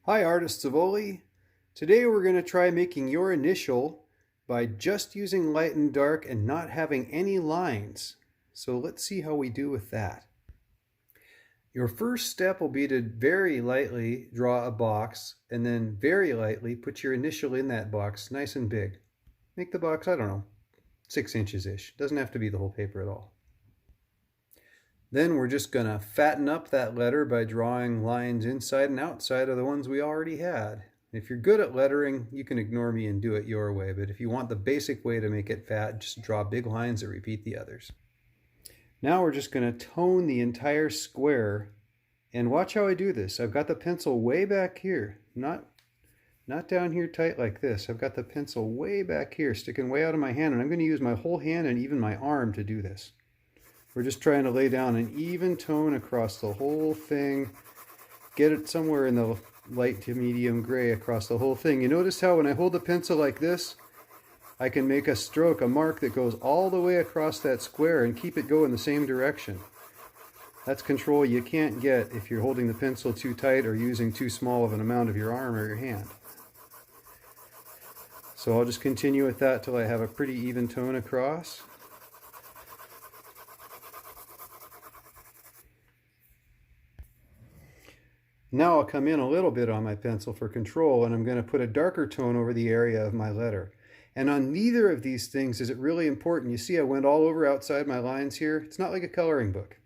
Hi artists of Oli. Today we're going to try making your initial by just using light and dark and not having any lines. So let's see how we do with that. Your first step will be to very lightly draw a box and then very lightly put your initial in that box nice and big. Make the box, I don't know, 6 inches-ish. Doesn't have to be the whole paper at all. Then we're just going to fatten up that letter by drawing lines inside and outside of the ones we already had. If you're good at lettering, you can ignore me and do it your way, but if you want the basic way to make it fat, just draw big lines that repeat the others. Now we're just going to tone the entire square, and watch how I do this. I've got the pencil way back here, not down here tight like this. I've got the pencil way back here, sticking way out of my hand, and I'm going to use my whole hand and even my arm to do this. We're just trying to lay down an even tone across the whole thing. Get it somewhere in the light to medium gray across the whole thing. You notice how when I hold the pencil like this, I can make a stroke, a mark that goes all the way across that square and keep it going the same direction. That's control you can't get if you're holding the pencil too tight or using too small of an amount of your arm or your hand. So I'll just continue with that till I have a pretty even tone across. Now I'll come in a little bit on my pencil for control, and I'm going to put a darker tone over the area of my letter. And on neither of these things is it really important. You see I went all over outside my lines here. It's not like a coloring book.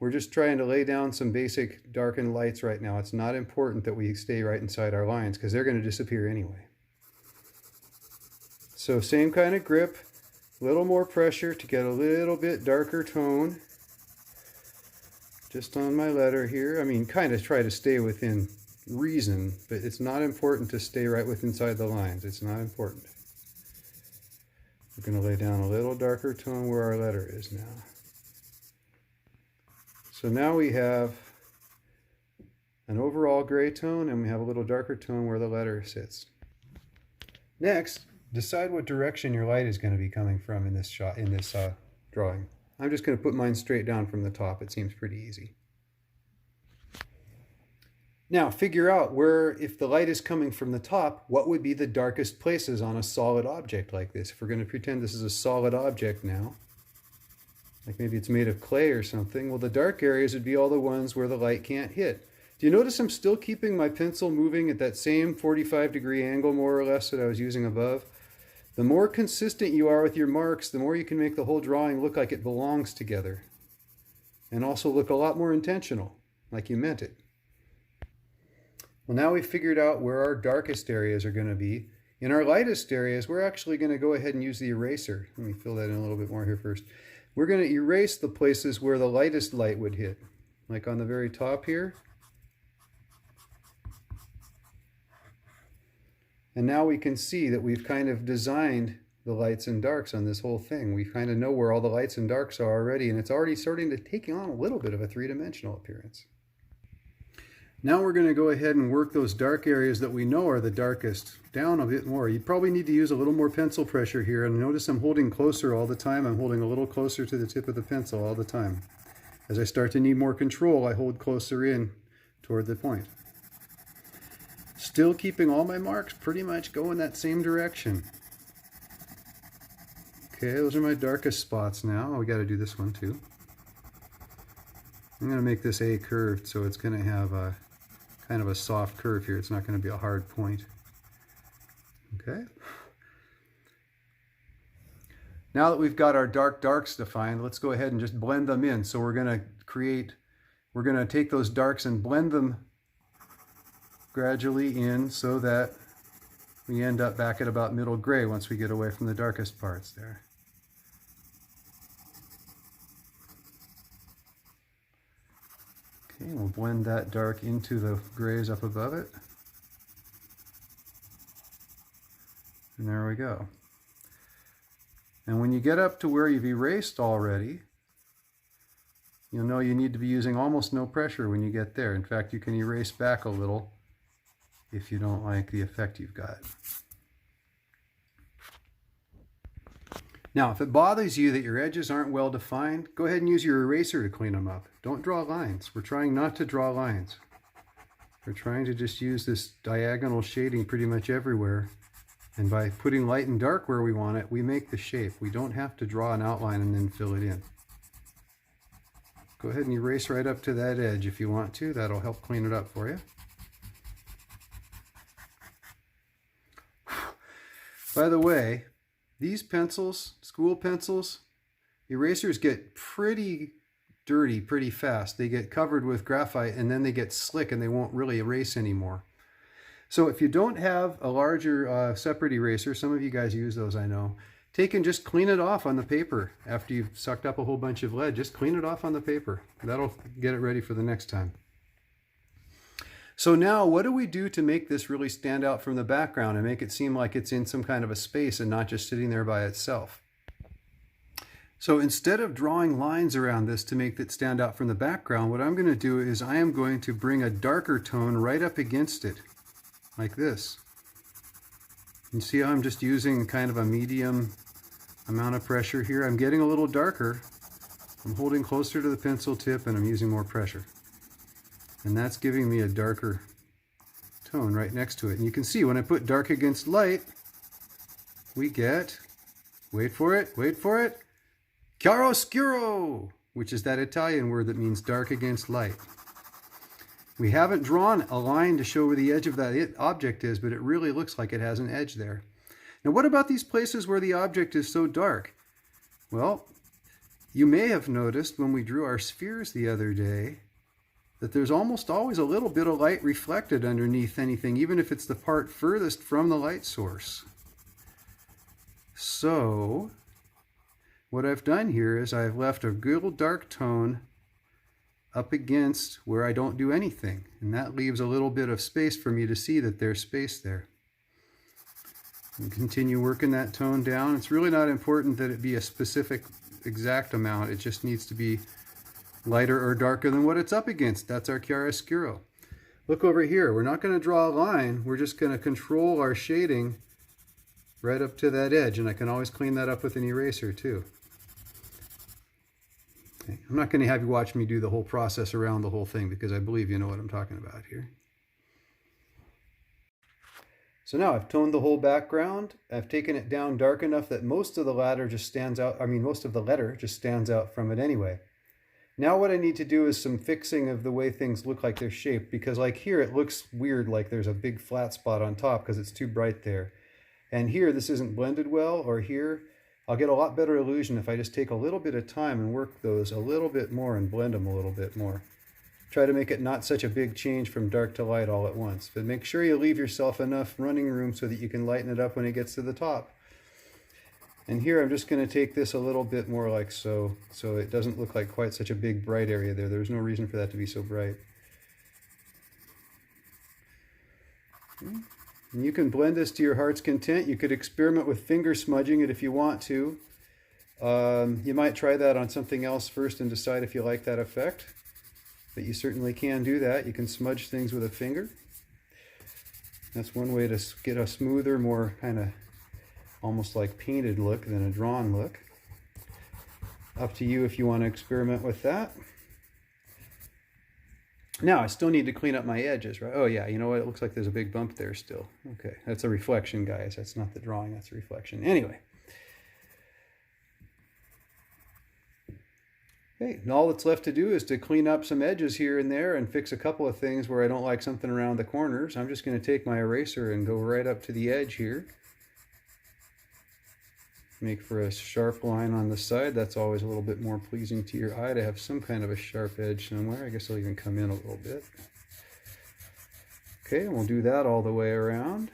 We're just trying to lay down some basic darkened lights right now. It's not important that we stay right inside our lines because they're going to disappear anyway. So same kind of grip, a little more pressure to get a little bit darker tone. Just on my letter here. I mean, kind of try to stay within reason, but it's not important to stay right inside the lines. It's not important. We're going to lay down a little darker tone where our letter is now. So now we have an overall gray tone, and we have a little darker tone where the letter sits. Next, decide what direction your light is going to be coming from in this shot, in this drawing. I'm just going to put mine straight down from the top. It seems pretty easy. Now figure out where, if the light is coming from the top, what would be the darkest places on a solid object like this? If we're going to pretend this is a solid object now, like maybe it's made of clay or something, well, the dark areas would be all the ones where the light can't hit. Do you notice I'm still keeping my pencil moving at that same 45-degree angle, more or less, that I was using above? The more consistent you are with your marks, the more you can make the whole drawing look like it belongs together. And also look a lot more intentional, like you meant it. Well, now we've figured out where our darkest areas are going to be. In our lightest areas, we're actually going to go ahead and use the eraser. Let me fill that in a little bit more here first. We're going to erase the places where the lightest light would hit. Like on the very top here. And now we can see that we've kind of designed the lights and darks on this whole thing. We kind of know where all the lights and darks are already, and it's already starting to take on a little bit of a three-dimensional appearance. Now we're going to go ahead and work those dark areas that we know are the darkest down a bit more. You probably need to use a little more pencil pressure here, and notice I'm holding closer all the time. I'm holding a little closer to the tip of the pencil all the time. As I start to need more control, I hold closer in toward the point. Still keeping all my marks pretty much going that same direction. Okay, those are my darkest spots now. Oh, we got to do this one too. I'm going to make this A curved, so it's going to have a kind of a soft curve here. It's not going to be a hard point. Okay. Now that we've got our darks defined, let's go ahead and just blend them in. So we're going to take those darks and blend them gradually in so that we end up back at about middle gray once we get away from the darkest parts there. Okay, we'll blend that dark into the grays up above it. And there we go. And when you get up to where you've erased already, you'll know you need to be using almost no pressure when you get there. In fact, you can erase back a little if you don't like the effect you've got. Now, if it bothers you that your edges aren't well defined, go ahead and use your eraser to clean them up. Don't draw lines. We're trying not to draw lines. We're trying to just use this diagonal shading pretty much everywhere. And by putting light and dark where we want it, we make the shape. We don't have to draw an outline and then fill it in. Go ahead and erase right up to that edge if you want to. That'll help clean it up for you. By the way, these pencils, school pencils, erasers get pretty dirty pretty fast. They get covered with graphite and then they get slick and they won't really erase anymore. So if you don't have a larger separate eraser, some of you guys use those, I know, take and just clean it off on the paper. After you've sucked up a whole bunch of lead, just clean it off on the paper. That'll get it ready for the next time. So now what do we do to make this really stand out from the background and make it seem like it's in some kind of a space and not just sitting there by itself? So instead of drawing lines around this to make it stand out from the background, what I'm going to do is I am going to bring a darker tone right up against it, like this. You see how I'm just using kind of a medium amount of pressure here? I'm getting a little darker. I'm holding closer to the pencil tip and I'm using more pressure. And that's giving me a darker tone right next to it. And you can see when I put dark against light, we get, wait for it, chiaroscuro, which is that Italian word that means dark against light. We haven't drawn a line to show where the edge of that object is, but it really looks like it has an edge there. Now what about these places where the object is so dark? Well, you may have noticed when we drew our spheres the other day that there's almost always a little bit of light reflected underneath anything, even if it's the part furthest from the light source. So what I've done here is I've left a good dark tone up against where I don't do anything, and that leaves a little bit of space for me to see that there's space there. And continue working that tone down. It's really not important that it be a specific exact amount, it just needs to be lighter or darker than what it's up against. That's our chiaroscuro. Look over here, we're not going to draw a line, we're just going to control our shading right up to that edge, and I can always clean that up with an eraser too. Okay. I'm not going to have you watch me do the whole process around the whole thing because I believe you know what I'm talking about here. So now I've toned the whole background. I've taken it down dark enough that most of the letter just stands out. Most of the letter just stands out from it anyway. Now what I need to do is some fixing of the way things look like they're shaped, because like here it looks weird, like there's a big flat spot on top because it's too bright there. And here this isn't blended well, or here I'll get a lot better illusion if I just take a little bit of time and work those a little bit more and blend them a little bit more. Try to make it not such a big change from dark to light all at once, but make sure you leave yourself enough running room so that you can lighten it up when it gets to the top. And here I'm just going to take this a little bit more like so it doesn't look like quite such a big bright area there. There's no reason for that to be so bright. And you can blend this to your heart's content. You could experiment with finger smudging it if you want to. You might try that on something else first and decide if you like that effect. But you certainly can do that. You can smudge things with a finger. That's one way to get a smoother, more kind of almost like painted look than a drawn look. Up to you if you want to experiment with that. Now I still need to clean up my edges, right? Oh yeah, you know what? It looks like there's a big bump there still. Okay, that's a reflection, guys. That's not the drawing, that's a reflection. Anyway. Okay, and all that's left to do is to clean up some edges here and there and fix a couple of things where I don't like something around the corners. I'm just going to take my eraser and go right up to the edge here. Make for a sharp line on the side. That's always a little bit more pleasing to your eye to have some kind of a sharp edge somewhere. I guess I'll even come in a little bit. Okay, and we'll do that all the way around.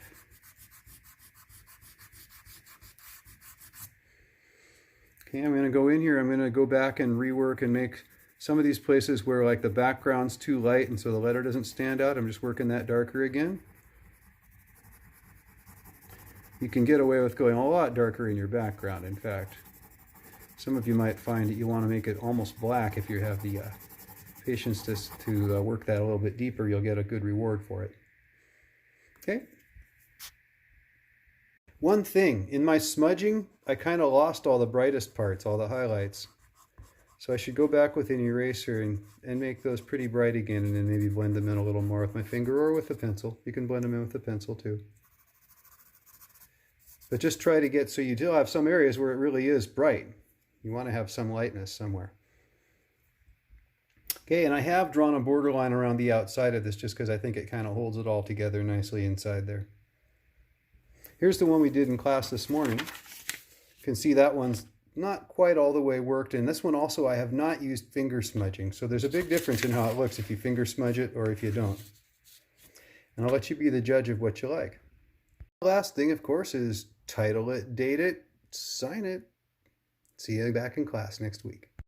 Okay, I'm going to go in here, I'm going to go back and rework and make some of these places where like the background's too light and so the letter doesn't stand out. I'm just working that darker again. You can get away with going a lot darker in your background, in fact. Some of you might find that you want to make it almost black. If you have the patience to work that a little bit deeper, you'll get a good reward for it. Okay. One thing, in my smudging, I kind of lost all the brightest parts, all the highlights. So I should go back with an eraser and make those pretty bright again, and then maybe blend them in a little more with my finger or with a pencil. You can blend them in with a pencil too. But just try to get so you do have some areas where it really is bright. You want to have some lightness somewhere. Okay, and I have drawn a borderline around the outside of this just because I think it kind of holds it all together nicely inside there. Here's the one we did in class this morning. You can see that one's not quite all the way worked, and this one also I have not used finger smudging, so there's a big difference in how it looks if you finger smudge it or if you don't. And I'll let you be the judge of what you like. The last thing, of course, is title it, date it, sign it. See you back in class next week.